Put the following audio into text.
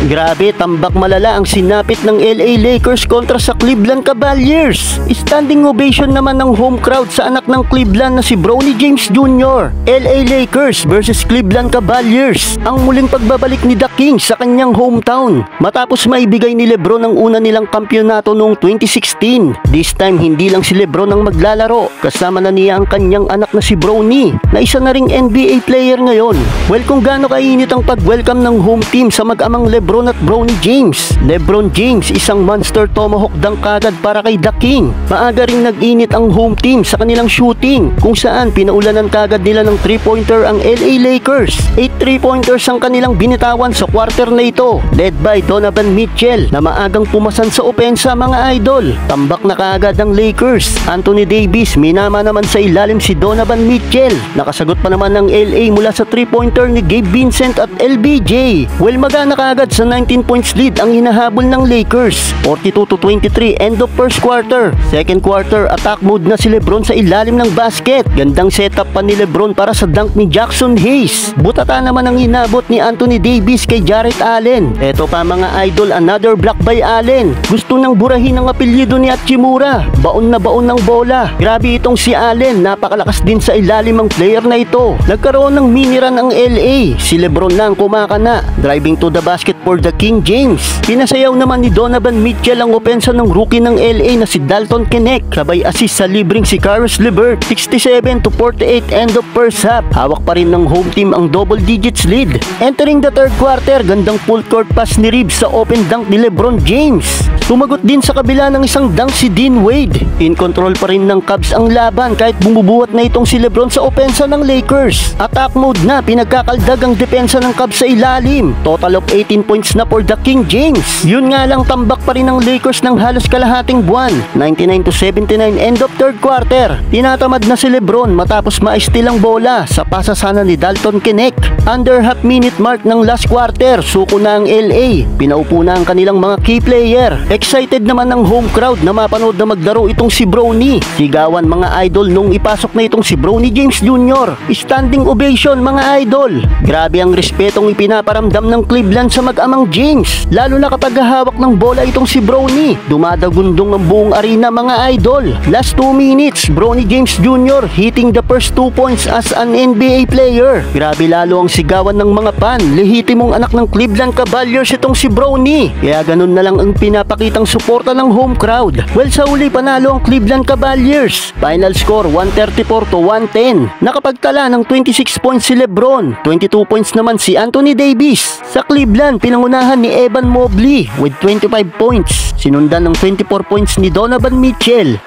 Grabe, tambak malala ang sinapit ng LA Lakers kontra sa Cleveland Cavaliers. Standing ovation naman ng home crowd sa anak ng Cleveland na si Bronny James Jr. LA Lakers versus Cleveland Cavaliers. Ang muling pagbabalik ni The King sa kanyang hometown matapos maibigay ni LeBron ang una nilang kampyonato noong 2016. This time hindi lang si LeBron ang maglalaro, kasama na niya ang kanyang anak na si Bronny na isa na ring NBA player ngayon. Well, kung gaano kainit ang pag-welcome ng home team sa mag-amang LeBron at Bronny James. LeBron James isang monster tomahawk dunk kagad para kay The King. Maaga ring nag-init ang home team sa kanilang shooting kung saan pinaulanan kagad nila ng 3-pointer ang LA Lakers. 8 3-pointers ang kanilang binitawan sa quarter na ito, led by Donovan Mitchell na maagang pumasan sa opensa mga idol. Tambak na kaagad ang Lakers. Anthony Davis minama naman sa ilalim si Donovan Mitchell. Nakasagot pa naman ng LA mula sa 3-pointer ni Gabe Vincent at LBJ. Well, magana kaagad sa 19 points lead ang hinahabol ng Lakers. 42-23 end of first quarter. Second quarter, attack mode na si LeBron sa ilalim ng basket. Gandang setup pa ni LeBron para sa dunk ni Jackson Hayes. Butata naman ang inabot ni Anthony Davis kay Jarrett Allen. Eto pa mga idol, another block by Allen. Gusto nang burahin ang apelyido ni Hachimura. Baon na baon ng bola. Grabe itong si Allen, napakalakas din sa ilalim ang player na ito. Nagkaroon ng mini run ang LA. Si LeBron lang kumakana, driving to the basket for the King James. Pinasayaw naman ni Donovan Mitchell ang opensa ng rookie ng LA na si Dalton Knecht. Sabay assist sa libreng si Caris LeVert. 67-48 end of first half. Hawak pa rin ng home team ang double digits lead. Entering the third quarter, gandang full court pass ni Reeves sa open dunk ni LeBron James. Tumagot din sa kabila ng isang dunk si Dean Wade. In control pa rin ng Cavs ang laban kahit bumubuhat na itong si LeBron sa opensa ng Lakers. Attack mode na, pinagkakaldag ang depensa ng Cavs sa ilalim. Total of 18 points na for the King James. Yun nga lang, tambak pa rin ng Lakers ng halos kalahating buwan. 99-79 end of third quarter. Tinatamad na si LeBron matapos ma-steal ang bola sa pasasana ni Dalton Knecht. Under half minute mark ng last quarter, suko na ang LA. Pinaupo na ang kanilang mga key player. Excited naman ang home crowd na mapanood na maglaro itong si Bronny. Sigawan mga idol nung ipasok na itong si Bronny James Jr. Standing ovation mga idol. Grabe ang respetong ipinaparamdam ng Cleveland sa mag-amang James. Lalo na kapag hawak ng bola itong si Bronny. Dumadagundong ang buong arena mga idol. Last 2 minutes, Bronny James Jr. hitting the first 2 points as an NBA player. Grabe lalo ang sigawan ng mga fan. Lehitimong anak ng Cleveland Cavaliers itong si Bronny. Kaya ganun na lang ang pinapakitang suporta ng home crowd. Well, sa uli panalo ang Cleveland Cavaliers. Final score 134-110. Nakapagtala ng 26 points si LeBron. 22 points naman si Anthony Davis. Sa Cleveland, pinangunahan ni Evan Mobley with 25 points. Sinundan ng 24 points ni Donovan Mitchell.